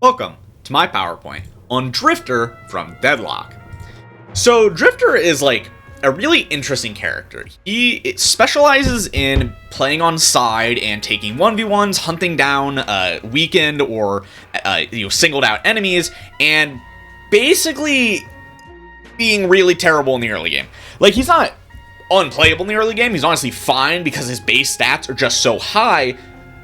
Welcome to my PowerPoint on Drifter from Deadlock. So Drifter is like a really interesting character. He specializes in playing on side and taking 1v1s, hunting down weakened or singled out enemies, and basically being really terrible in the early game. Like, he's not unplayable in the early game, he's honestly fine because his base stats are just so high,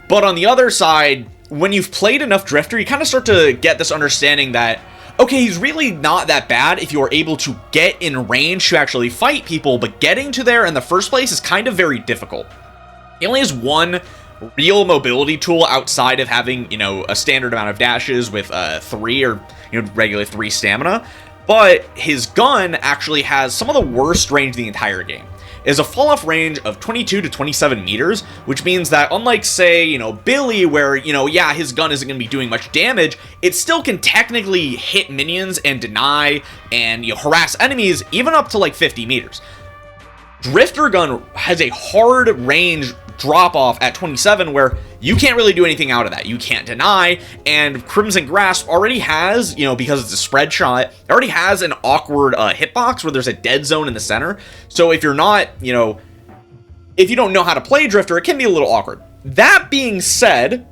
but on the other side, when you've played enough Drifter, you kind of start to get this understanding that, okay, he's really not that bad if you are able to get in range to actually fight people, but getting to there in the first place is kind of very difficult. He only has one real mobility tool outside of having, a standard amount of dashes with 3 or, regular 3 stamina, but his gun actually has some of the worst range in the entire game. It has a fall-off range of 22 to 27 meters, which means that unlike, say, Billy, where, his gun isn't going to be doing much damage, it still can technically hit minions and deny and, harass enemies even up to, 50 meters. Drifter gun has a hard range drop-off at 27 where you can't really do anything out of that. You can't deny, and Crimson Grasp already has, because it's a spread shot, it already has an awkward hitbox where there's a dead zone in the center. So if you're not, if you don't know how to play Drifter, it can be a little awkward. That being said,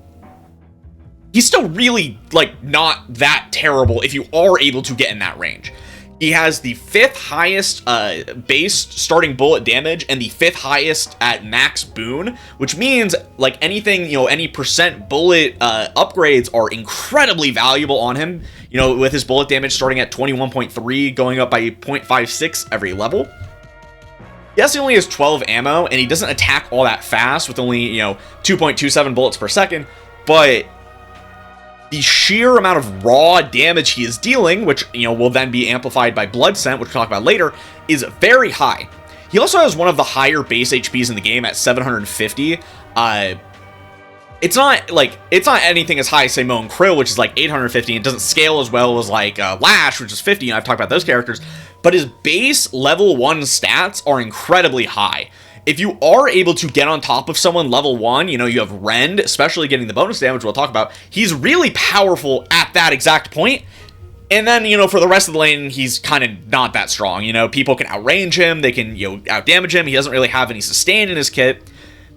he's still really, not that terrible if you are able to get in that range. He has the 5th highest base starting bullet damage and the 5th highest at max boon, which means anything, any percent bullet upgrades are incredibly valuable on him, with his bullet damage starting at 21.3 going up by 0.56 every level. Yes, he only has 12 ammo and he doesn't attack all that fast with only, 2.27 bullets per second, but the sheer amount of raw damage he is dealing, which, will then be amplified by Blood Scent, which we'll talk about later, is very high. He also has one of the higher base HPs in the game at 750. It's not anything as high as, say, Moan Krill, which is 850. It doesn't scale as well as Lash, which is 50, and I've talked about those characters. But his base level 1 stats are incredibly high. If you are able to get on top of someone level 1, you have Rend, especially getting the bonus damage we'll talk about. He's really powerful at that exact point. And then, for the rest of the lane, he's kind of not that strong. People can outrange him, they can, outdamage him. He doesn't really have any sustain in his kit.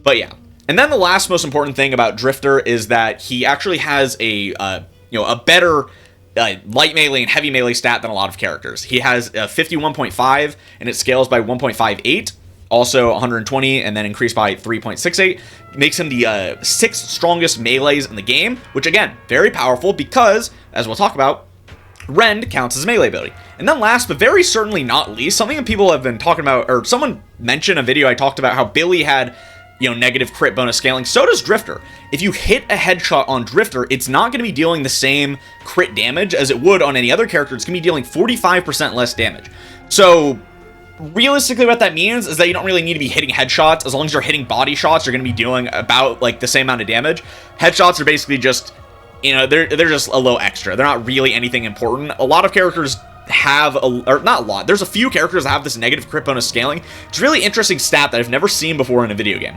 But yeah. And then the last most important thing about Drifter is that he actually has a better light melee and heavy melee stat than a lot of characters. He has 51.5 and it scales by 1.58. Also 120 and then increased by 3.68, makes him the 6th strongest melees in the game, which again, very powerful because, as we'll talk about, Rend counts as melee ability. And then last, but very certainly not least, something that people have been talking about, or someone mentioned a video I talked about how Billy had, negative crit bonus scaling. So does Drifter. If you hit a headshot on Drifter, it's not going to be dealing the same crit damage as it would on any other character. It's going to be dealing 45% less damage. So realistically, what that means is that you don't really need to be hitting headshots. As long as you're hitting body shots, you're going to be doing about the same amount of damage. Headshots are basically just, they're just a little extra. They're not really anything important. A lot of characters have, or not a lot, there's a few characters that have this negative crit bonus scaling. It's a really interesting stat that I've never seen before in a video game.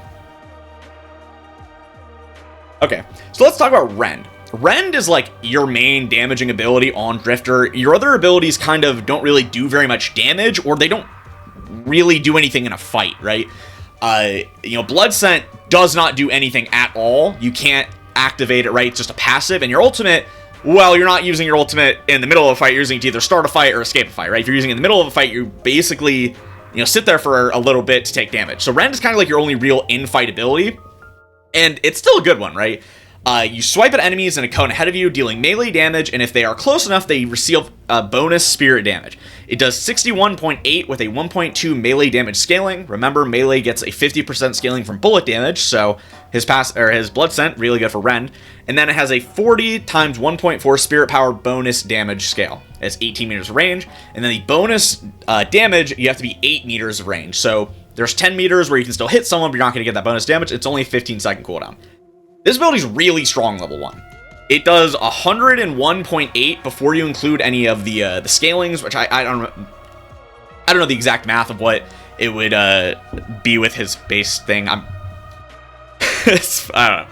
Okay, so let's talk about Rend. Rend is your main damaging ability on Drifter. Your other abilities kind of don't really do very much damage, or they don't really do anything in a fight, right? Blood Scent does not do anything at all. You can't activate it, right? It's just a passive. And your ultimate, well, you're not using your ultimate in the middle of a fight. You're using it to either start a fight or escape a fight, right? If you're using it in the middle of a fight, you basically, sit there for a little bit to take damage. So Rend is kind of your only real in-fight ability. And it's still a good one, right? You swipe at enemies in a cone ahead of you, dealing melee damage, and if they are close enough, they receive bonus spirit damage. It does 61.8 with a 1.2 melee damage scaling. Remember, melee gets a 50% scaling from bullet damage, so his Blood Scent, really good for Rend. And then it has a 40 times 1.4 spirit power bonus damage scale. It's 18 meters of range, and then the bonus damage, you have to be 8 meters of range. So there's 10 meters where you can still hit someone, but you're not going to get that bonus damage. It's only a 15-second cooldown. This ability is really strong level 1. It does 101.8 before you include any of the scalings, which I don't know the exact math of what it would be with his base thing. I don't know.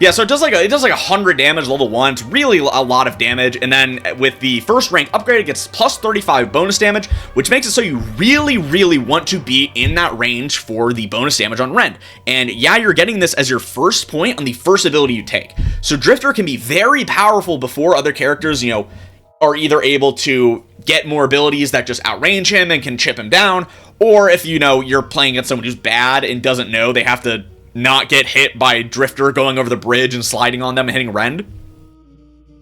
Yeah, so it does like 100 damage level 1. It's really a lot of damage. And then with the first rank upgrade, it gets plus 35 bonus damage, which makes it so you really, really want to be in that range for the bonus damage on Rend. And yeah, you're getting this as your first point on the first ability you take. So Drifter can be very powerful before other characters, you know, are either able to get more abilities that just outrange him and can chip him down, or if, you know, you're playing against someone who's bad and doesn't know they have to not get hit by Drifter going over the bridge and sliding on them and hitting Rend.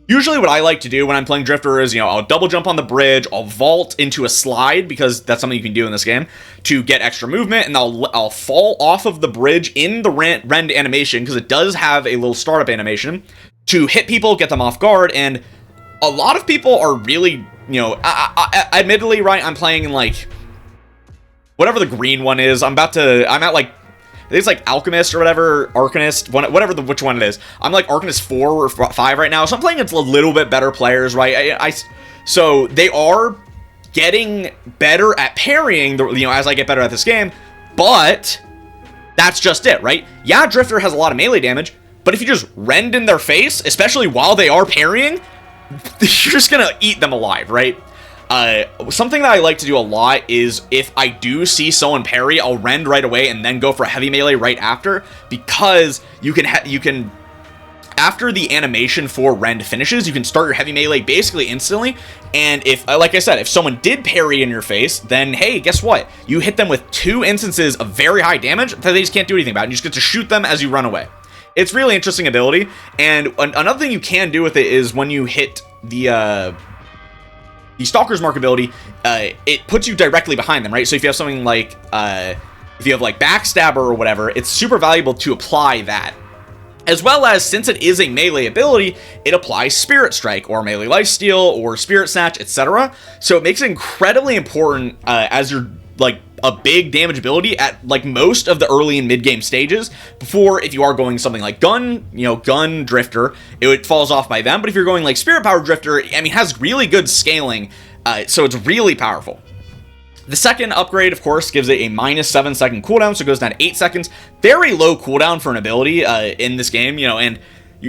Usually what I like to do when I'm playing Drifter is, you know, I'll double jump on the bridge, I'll vault into a slide, because that's something you can do in this game, to get extra movement, and I'll fall off of the bridge in the Rend animation, because it does have a little startup animation, to hit people, get them off guard, and a lot of people are really, you know, admittedly, right, I'm playing in, like, whatever the green one is. I'm at, like, I think it's like Alchemist or whatever, Arcanist, whatever which one it is. I'm like Arcanist 4 or 5 right now, so I'm playing against a little bit better players, right? So they are getting better at parrying, you know, as I get better at this game, but that's just it, right? Yeah, Drifter has a lot of melee damage, but if you just Rend in their face, especially while they are parrying, you're just gonna eat them alive, right? Something that I like to do a lot is if I do see someone parry, I'll Rend right away and then go for a heavy melee right after, because you can after the animation for Rend finishes, you can start your heavy melee basically instantly. And if, like I said, if someone did parry in your face, then hey, guess what? You hit them with 2 instances of very high damage that they just can't do anything about, and you just get to shoot them as you run away. It's really interesting ability. And another thing you can do with it is when you hit the Stalker's Mark ability, it puts you directly behind them, right? So if you have something like, if you have like Backstabber or whatever, it's super valuable to apply that. As well as, since it is a melee ability, it applies Spirit Strike, or Melee Lifesteal, or Spirit Snatch, etc. So it makes it incredibly important as you're like a big damage ability at like most of the early and mid game stages, before, if you are going something like Gun Drifter, it falls off by them. But if you're going like Spirit Power Drifter, I mean, has really good scaling, so it's really powerful. The second upgrade, of course, gives it a -7 second cooldown, so it goes down to 8 seconds. Very low cooldown for an ability in this game, you know, and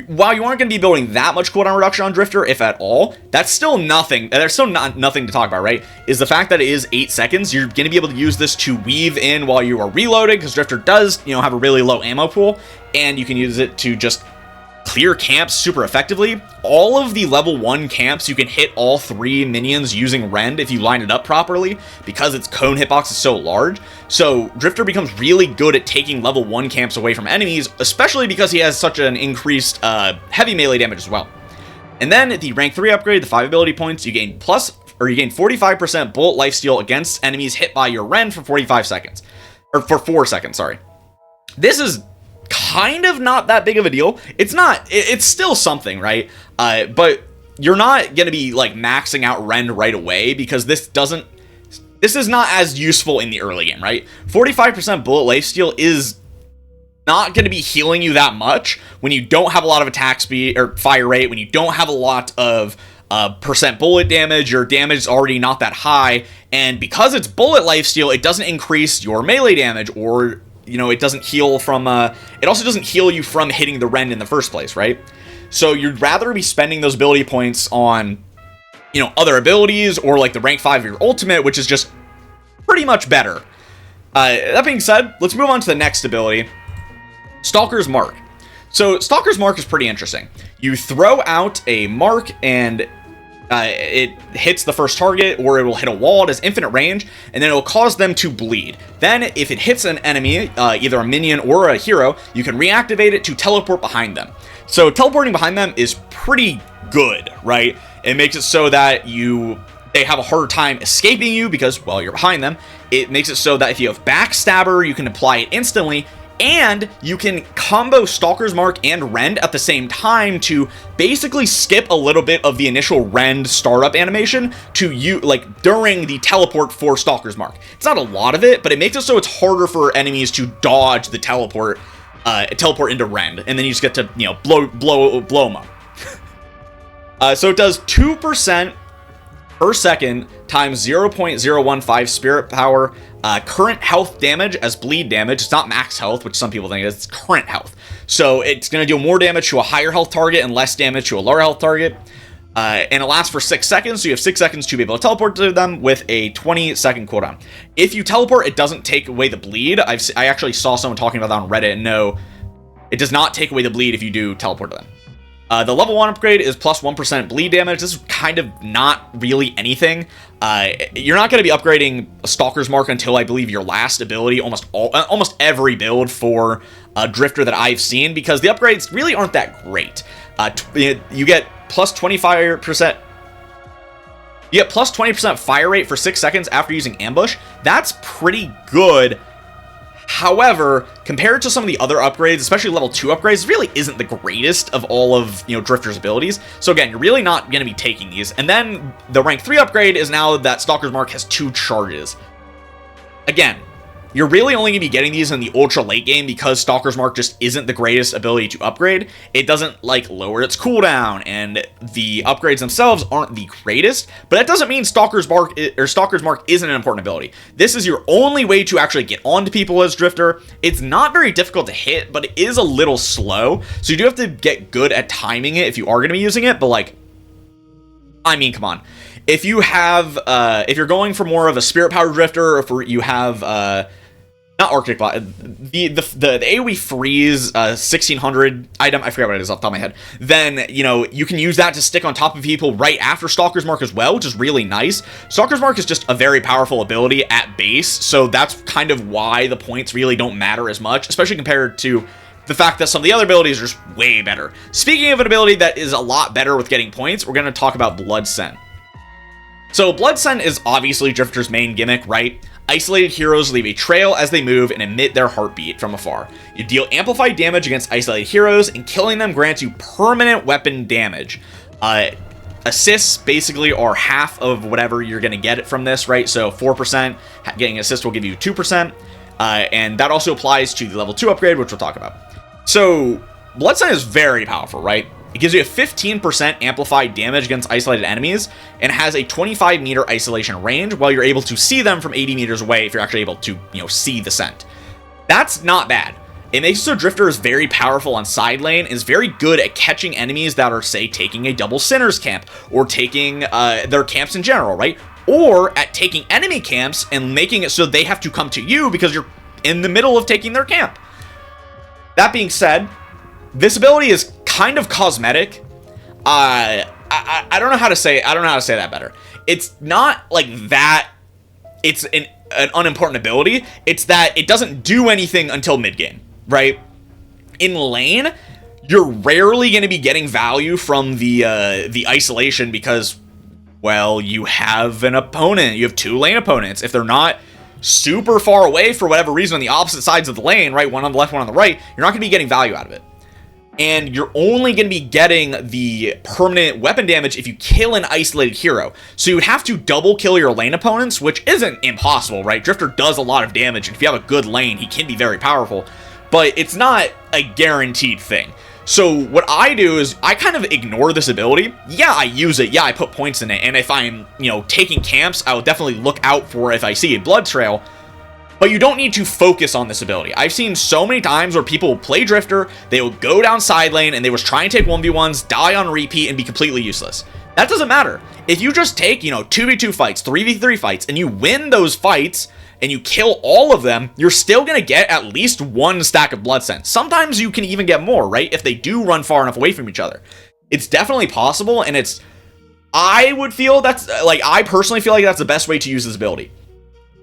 while you aren't going to be building that much cooldown reduction on Drifter, if at all, that's still nothing. There's still nothing to talk about, right? Is the fact that it is 8 seconds. You're going to be able to use this to weave in while you are reloading, because Drifter does, you know, have a really low ammo pool, and you can use it to just clear camps super effectively. All of the level 1 camps, you can hit all 3 minions using Rend if you line it up properly, because its cone hitbox is so large. So Drifter becomes really good at taking level 1 camps away from enemies, especially because he has such an increased heavy melee damage as well. And then the rank 3 upgrade, the 5 ability points, you gain 45% bullet lifesteal against enemies hit by your Rend for 45 seconds. Or for 4 seconds, sorry. This is kind of not that big of a deal. It's still something, right? But you're not going to be like maxing out Rend right away, because this is not as useful in the early game, right? 45% bullet lifesteal is not going to be healing you that much when you don't have a lot of attack speed or fire rate, when you don't have a lot of percent bullet damage, your damage is already not that high, and because it's bullet lifesteal, it doesn't increase your melee damage, or, you know, it doesn't heal from, it also doesn't heal you from hitting the Rend in the first place, right? So you'd rather be spending those ability points on, you know, other abilities, or like the rank 5 of your ultimate, which is just pretty much better. That being said, let's move on to the next ability, Stalker's Mark. So Stalker's Mark is pretty interesting. You throw out a mark, and it hits the first target, or it will hit a wall. It has infinite range, and then it will cause them to bleed. Then, if it hits an enemy, either a minion or a hero, you can reactivate it to teleport behind them. So teleporting behind them is pretty good, right? It makes it so that they have a harder time escaping you, because, well, you're behind them. It makes it so that if you have Backstabber, you can apply it instantly, and you can combo Stalker's Mark and Rend at the same time to basically skip a little bit of the initial Rend startup animation to you, like, during the teleport for Stalker's Mark. It's not a lot of it, but it makes it so it's harder for enemies to dodge the teleport into Rend, and then you just get to, you know, blow them up. So it does 2% per second times 0.015 spirit power, current health damage as bleed damage. It's not max health, which some people think it is. It's current health. So it's going to deal more damage to a higher health target and less damage to a lower health target. And it lasts for 6 seconds, so you have 6 seconds to be able to teleport to them with a 20-second cooldown. If you teleport, it doesn't take away the bleed. I actually saw someone talking about that on Reddit, and no, it does not take away the bleed if you do teleport to them. The level 1 upgrade is plus 1% bleed damage. This is kind of not really anything. You're not going to be upgrading Stalker's Mark until I believe your last ability, almost every build for Drifter that I've seen, because the upgrades really aren't that great. You get plus 25%. You get plus 20% fire rate for 6 seconds after using ambush. That's pretty good. However, compared to some of the other upgrades, especially level 2 upgrades, really isn't the greatest of all of, Drifter's abilities. So again, you're really not going to be taking these. And then the rank 3 upgrade is now that Stalker's Mark has 2 charges. Again, you're really only going to be getting these in the ultra late game because Stalker's Mark just isn't the greatest ability to upgrade. It doesn't lower its cooldown, and the upgrades themselves aren't the greatest, but that doesn't mean Stalker's Mark isn't an important ability. This is your only way to actually get onto people as Drifter. It's not very difficult to hit, but it is a little slow, so you do have to get good at timing it if you are going to be using it, but come on. If you have, if you're going for more of a Spirit Power Drifter, or if you have, not Arctic Bot, the AoE Freeze 1600 item, I forgot what it is off the top of my head, then, you can use that to stick on top of people right after Stalker's Mark as well, which is really nice. Stalker's Mark is just a very powerful ability at base, so that's kind of why the points really don't matter as much, especially compared to the fact that some of the other abilities are just way better. Speaking of an ability that is a lot better with getting points, we're going to talk about Blood Scent. So Blood Scent is obviously Drifter's main gimmick, right? Isolated heroes leave a trail as they move and emit their heartbeat from afar. You deal amplified damage against isolated heroes, and killing them grants you permanent weapon damage. Assists basically are half of whatever you're going to get from this, right? So 4%, getting assist will give you 2%, and that also applies to the level 2 upgrade, which we'll talk about. So Blood Scent is very powerful, right? It gives you a 15% amplified damage against isolated enemies, and has a 25-meter isolation range, while you're able to see them from 80 meters away if you're actually able to, see the scent. That's not bad. It makes it so Drifter is very powerful on side lane, is very good at catching enemies that are, say, taking a double Sinner's camp, or taking their camps in general, right? Or at taking enemy camps and making it so they have to come to you because you're in the middle of taking their camp. That being said, this ability is kind of cosmetic. I don't know how to say that better. It's not like that it's an unimportant ability. It's that it doesn't do anything until mid-game, right? In lane, you're rarely going to be getting value from the isolation because, well, you have an opponent. You have 2 lane opponents. If they're not super far away for whatever reason on the opposite sides of the lane, right, one on the left, one on the right, you're not going to be getting value out of it. And you're only going to be getting the permanent weapon damage if you kill an isolated hero. So you would have to double kill your lane opponents, which isn't impossible, right? Drifter does a lot of damage, and if you have a good lane, he can be very powerful. But it's not a guaranteed thing. So what I do is I kind of ignore this ability. Yeah, I use it. Yeah, I put points in it. And if I'm, taking camps, I will definitely look out for if I see a blood trail. But you don't need to focus on this ability. I've seen so many times where people will play Drifter, they will go down side lane, and they will try and take 1v1s, die on repeat, and be completely useless. That doesn't matter. If you just take, 2v2 fights, 3v3 fights, and you win those fights, and you kill all of them, you're still going to get at least 1 stack of Blood Scent. Sometimes you can even get more, right? If they do run far enough away from each other. It's definitely possible, and I personally feel like that's the best way to use this ability.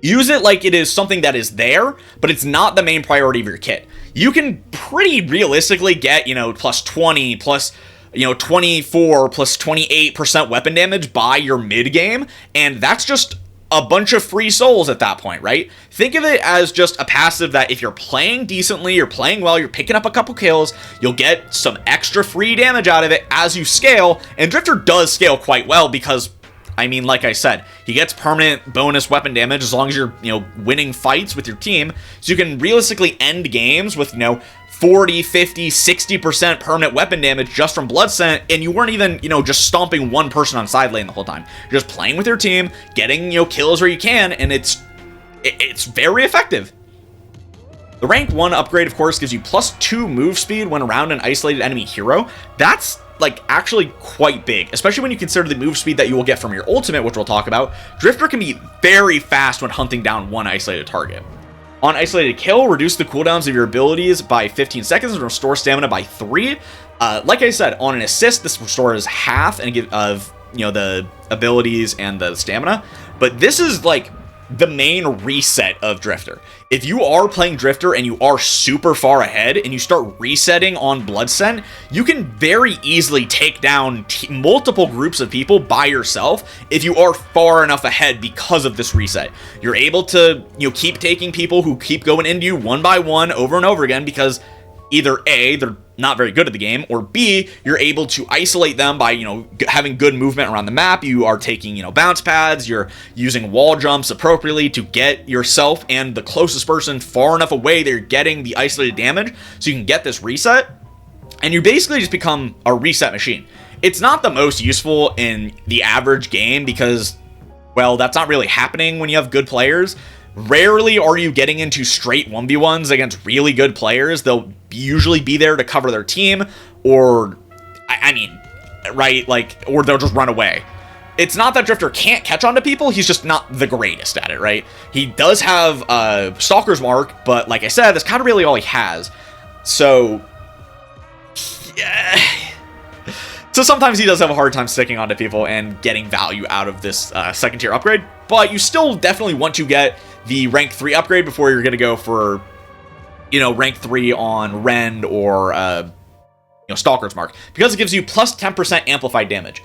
Use it like it is something that is there, but it's not the main priority of your kit. You can pretty realistically get, plus 20, plus, 24, plus 28% weapon damage by your mid-game, and that's just a bunch of free souls at that point, right? Think of it as just a passive that if you're playing decently, you're playing well, you're picking up a couple kills, you'll get some extra free damage out of it as you scale, and Drifter does scale quite well because, like I said, he gets permanent bonus weapon damage as long as you're, winning fights with your team. So you can realistically end games with, 40, 50, 60% permanent weapon damage just from Blood Scent, and you weren't even, just stomping one person on side lane the whole time. You're just playing with your team, getting, kills where you can, and it's very effective. The rank 1 upgrade, of course, gives you +2 move speed when around an isolated enemy hero. That's, actually quite big, especially when you consider the move speed that you will get from your ultimate, which we'll talk about. Drifter can be very fast when hunting down one isolated target. On isolated kill, reduce the cooldowns of your abilities by 15 seconds and restore stamina by 3. Like I said, on an assist, this restores half of the abilities and the stamina. But this is the main reset of Drifter. If you are playing Drifter and you are super far ahead and you start resetting on Blood Scent, you can very easily take down multiple groups of people by yourself if you are far enough ahead because of this reset. You're able to keep taking people who keep going into you one by one over and over again because either A, they're not very good at the game, or B, you're able to isolate them by, having good movement around the map. You are taking, bounce pads, you're using wall jumps appropriately to get yourself and the closest person far enough away that you're getting the isolated damage so you can get this reset, and you basically just become a reset machine. It's not the most useful in the average game because, well, that's not really happening when you have good players. Rarely are you getting into straight 1v1s against really good players. They'll usually be there to cover their team, or, or they'll just run away. It's not that Drifter can't catch on to people, he's just not the greatest at it, right? He does have Stalker's Mark, but like I said, that's kind of really all he has. So, yeah. So sometimes he does have a hard time sticking onto people and getting value out of this second tier upgrade, but you still definitely want to get the rank 3 upgrade before you're going to go for, rank 3 on Rend or, Stalker's Mark, because it gives you plus 10% amplified damage.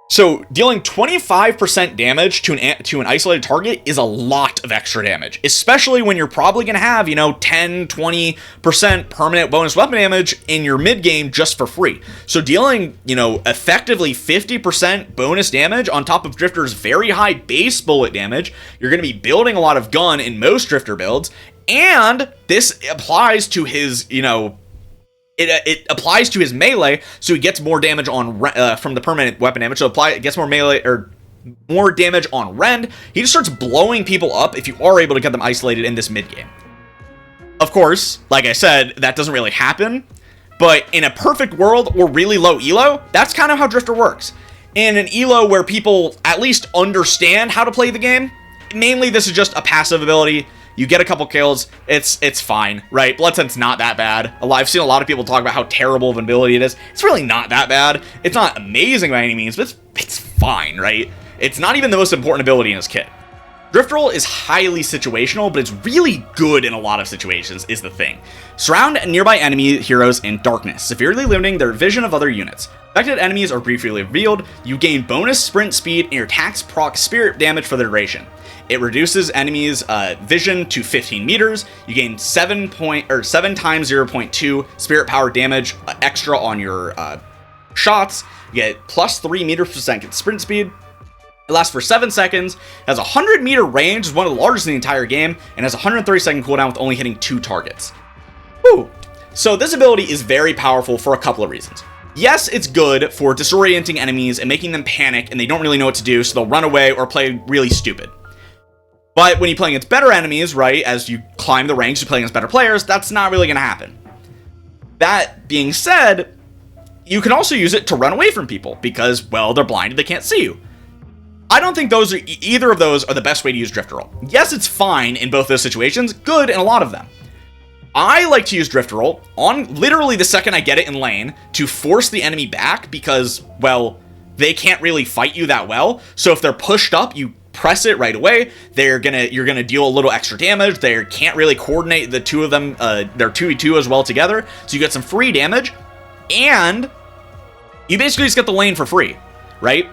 So dealing 25% damage to an isolated target is a lot of extra damage, especially when you're probably going to have, 10, 20% permanent bonus weapon damage in your mid game just for free. So dealing, effectively 50% bonus damage on top of Drifter's very high base bullet damage, you're going to be building a lot of gun in most Drifter builds, and this applies to his, It applies to his melee, so he gets more damage on from the permanent weapon damage. So it gets more melee or more damage on Rend. He just starts blowing people up if you are able to get them isolated in this mid game. Of course, like I said, that doesn't really happen. But in a perfect world or really low elo, that's kind of how Drifter works. In an elo where people at least understand how to play the game, mainly this is just a passive ability. You get a couple kills, it's fine, right? Blood Scent's not that bad. I've seen a lot of people talk about how terrible of an ability it is. It's really not that bad. It's not amazing by any means, but it's fine, right? It's not even the most important ability in his kit. Drift Roll is highly situational, but it's really good in a lot of situations, is the thing. Surround nearby enemy heroes in darkness, severely limiting their vision of other units. Affected enemies are briefly revealed. You gain bonus sprint speed, and your attacks proc spirit damage for the duration. It reduces enemies' vision to 15 meters. You gain 7 times 0.2 spirit power damage extra on your shots. You get plus 3 meters per second sprint speed. It lasts for 7 seconds, has a 100 meter range, is one of the largest in the entire game, and has a 130 second cooldown with only hitting 2 targets. Woo! So this ability is very powerful for a couple of reasons. Yes, it's good for disorienting enemies and making them panic and they don't really know what to do, so they'll run away or play really stupid. But when you play against better enemies, right, as you climb the ranks, you play against better players, that's not really going to happen. That being said, you can also use it to run away from people because, well, they're blinded, they can't see you. I don't think either of those are the best way to use Drifter Roll. Yes, it's fine in both those situations, good in a lot of them. I like to use Drifter Roll on literally the second I get it in lane to force the enemy back because, well, they can't really fight you that well. So if they're pushed up, you press it right away. You're gonna deal a little extra damage. They can't really coordinate the two of them. They're 2v2 as well together, so you get some free damage, and you basically just get the lane for free, right?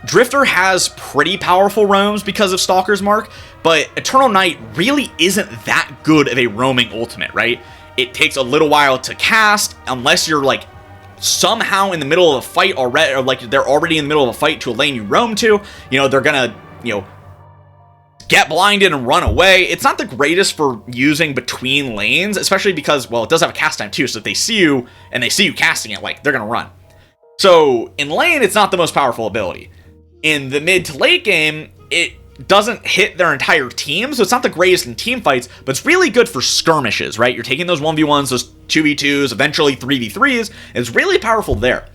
Drifter has pretty powerful roams because of Stalker's Mark, but Eternal Night really isn't that good of a roaming ultimate, right? It takes a little while to cast unless you're like somehow in the middle of a fight already, or like they're already in the middle of a fight to a lane you roam to. They're gonna get blinded and run away. It's not the greatest for using between lanes, especially because, well, it does have a cast time too, so if they see you and they see you casting it, like, they're gonna run. So in lane, it's not the most powerful ability. In the mid to late game, it doesn't hit their entire team, so it's not the greatest in team fights, but it's really good for skirmishes, right? You're taking those 1v1s, those 2v2s, eventually 3v3s, and it's really powerful there.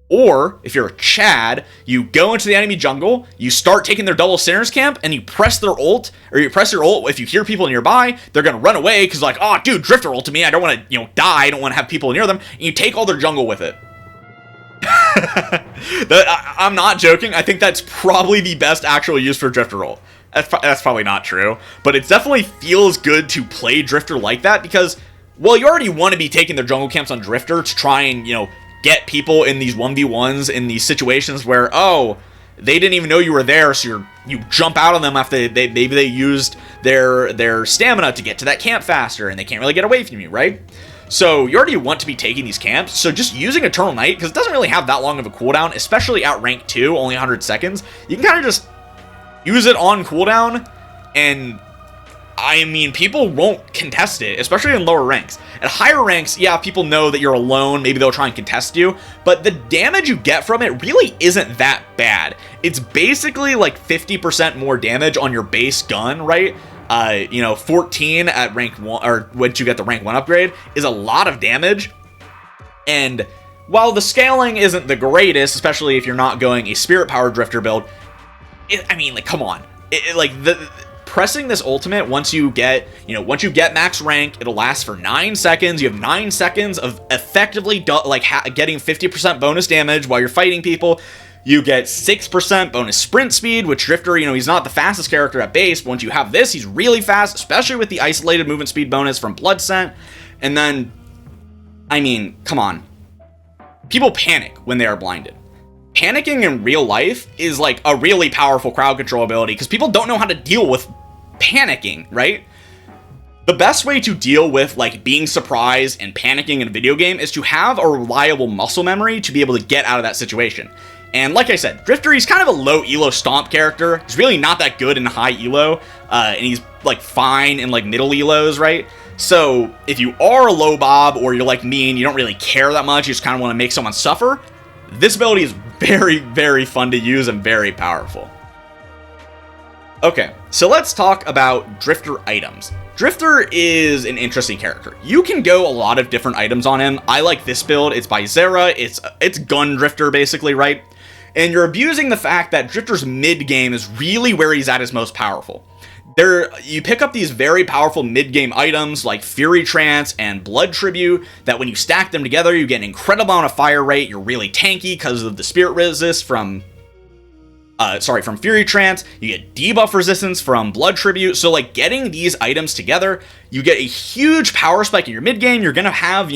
Or, if you're a Chad, you go into the enemy jungle, you start taking their double sinners camp, and you press their ult, or you press your ult. If you hear people nearby, they're gonna run away, because like, oh, dude, Drifter ulted me, I don't want to, die, I don't want to have people near them, and you take all their jungle with it. I'm not joking. I think that's probably the best actual use for Drifter ult. That's probably not true, but it definitely feels good to play Drifter like that because, well, you already want to be taking their jungle camps on Drifter to try and, get people in these 1v1s in these situations where, oh, they didn't even know you were there, so you jump out on them after maybe they used their stamina to get to that camp faster, and they can't really get away from you, right? So you already want to be taking these camps, so just using Eternal Night, because it doesn't really have that long of a cooldown, especially at rank 2, only 100 seconds, you can kind of just use it on cooldown, and I mean, people won't contest it, especially in lower ranks. At higher ranks, yeah, people know that you're alone, maybe they'll try and contest you, but the damage you get from it really isn't that bad. It's basically like 50% more damage on your base gun, right? 14 at rank 1, or once you get the rank 1 upgrade, is a lot of damage. And while the scaling isn't the greatest, especially if you're not going a Spirit Power Drifter build, come on. Pressing this ultimate, once you get max rank, it'll last for 9 seconds. You have 9 seconds of effectively getting 50% bonus damage while you're fighting people. You get 6% bonus sprint speed, which Drifter, he's not the fastest character at base, but once you have this, he's really fast, especially with the isolated movement speed bonus from Blood Scent. And then, come on. People panic when they are blinded. Panicking in real life is like a really powerful crowd control ability because people don't know how to deal with panicking, right? The best way to deal with being surprised and panicking in a video game is to have a reliable muscle memory to be able to get out of that situation. And like I said, Drifter, he's kind of a low elo stomp character. He's really not that good in high elo, and he's fine in middle elos, right? So if you are a low bob or you're like me and you don't really care that much, you just kind of want to make someone suffer, this ability is very, very fun to use and very powerful. Okay, so let's talk about Drifter items. Drifter is an interesting character. You can go a lot of different items on him. I like this build. It's by Zera. It's Gun Drifter, basically, right? And you're abusing the fact that Drifter's mid-game is really where he's at his most powerful. You pick up these very powerful mid-game items like Fury Trance and Blood Tribute that when you stack them together, you get an incredible amount of fire rate. You're really tanky because of the Spirit Resist from Fury Trance. You get debuff resistance from Blood Tribute. So getting these items together, you get a huge power spike in your mid-game. You're going to have,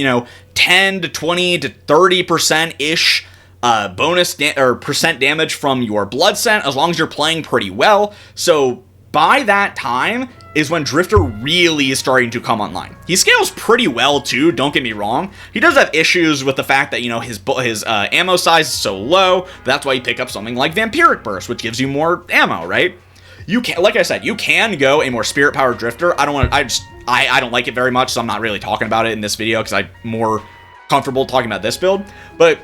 10 to 20 to 30%-ish bonus percent damage from your Blood Scent as long as you're playing pretty well. So by that time is when Drifter really is starting to come online. He scales pretty well too, don't get me wrong. He does have issues with the fact that, his ammo size is so low, but that's why you pick up something like Vampiric Burst, which gives you more ammo, right? You can, like I said, you can go a more Spirit Power Drifter. I don't like it very much, so I'm not really talking about it in this video because I'm more comfortable talking about this build, but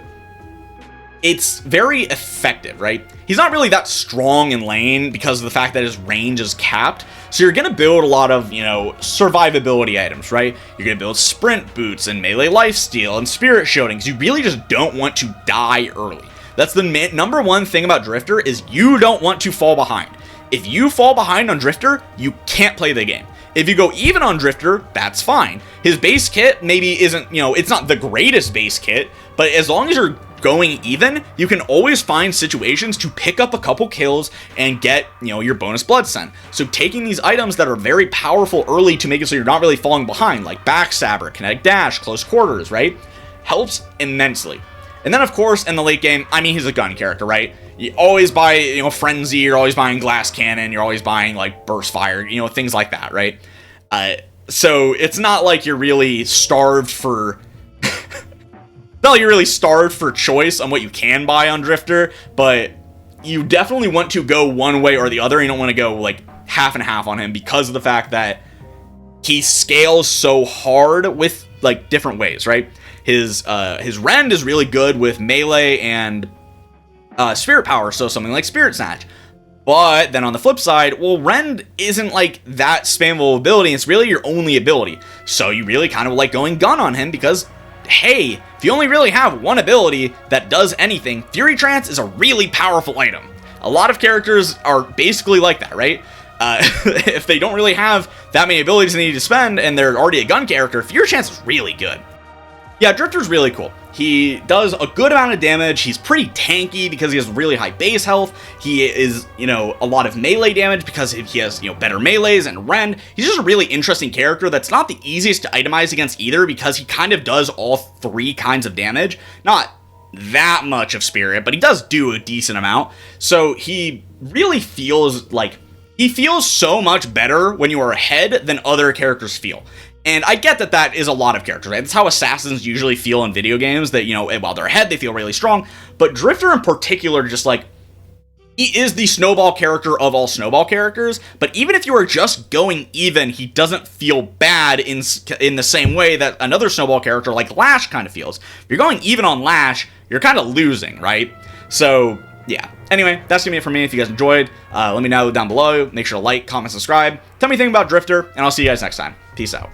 it's very effective, right? He's not really that strong in lane because of the fact that his range is capped. So you're going to build a lot of, survivability items, right? You're going to build sprint boots and melee lifesteal and spirit shielding. You really just don't want to die early. That's the number one thing about Drifter is you don't want to fall behind. If you fall behind on Drifter, you can't play the game. If you go even on Drifter, that's fine. His base kit maybe isn't, it's not the greatest base kit, but as long as you're going even, you can always find situations to pick up a couple kills and get, your bonus Blood Scent. So taking these items that are very powerful early to make it so you're not really falling behind, like Backstabber, Kinetic Dash, Close Quarters, right? Helps immensely. And then, of course, in the late game, he's a gun character, right? You always buy, Frenzy, you're always buying Glass Cannon, you're always buying, Burst Fire, things like that, right? So it's not like you're really starved for... not you're really starved for choice on what you can buy on Drifter, but you definitely want to go one way or the other. You don't want to go, half and half on him because of the fact that he scales so hard with like different ways, right? His rend is really good with melee and spirit power, so something like Spirit Snatch. But then on the flip side, well, rend isn't like that spammable ability, it's really your only ability. So you really kind of like going gun on him because, hey, if you only really have one ability that does anything, Fury Trance is a really powerful item. A lot of characters are basically like that, right? If they don't really have that many abilities they need to spend and they're already a gun character, Fury Trance is really good. Yeah, Drifter's really cool. He does a good amount of damage. He's pretty tanky because he has really high base health. He is, a lot of melee damage because he has, better melees and rend. He's just a really interesting character that's not the easiest to itemize against either because he kind of does all three kinds of damage. Not that much of spirit, but he does do a decent amount. So he really feels like he feels so much better when you are ahead than other characters feel. And I get that that is a lot of characters, right? That's how assassins usually feel in video games, that, while they're ahead, they feel really strong. But Drifter in particular, just like, he is the snowball character of all snowball characters, but even if you are just going even, he doesn't feel bad in the same way that another snowball character like Lash kind of feels. If you're going even on Lash, you're kind of losing, right? So, yeah. Anyway, that's gonna be it for me. If you guys enjoyed, let me know down below. Make sure to like, comment, subscribe. Tell me anything about Drifter, and I'll see you guys next time. Peace out.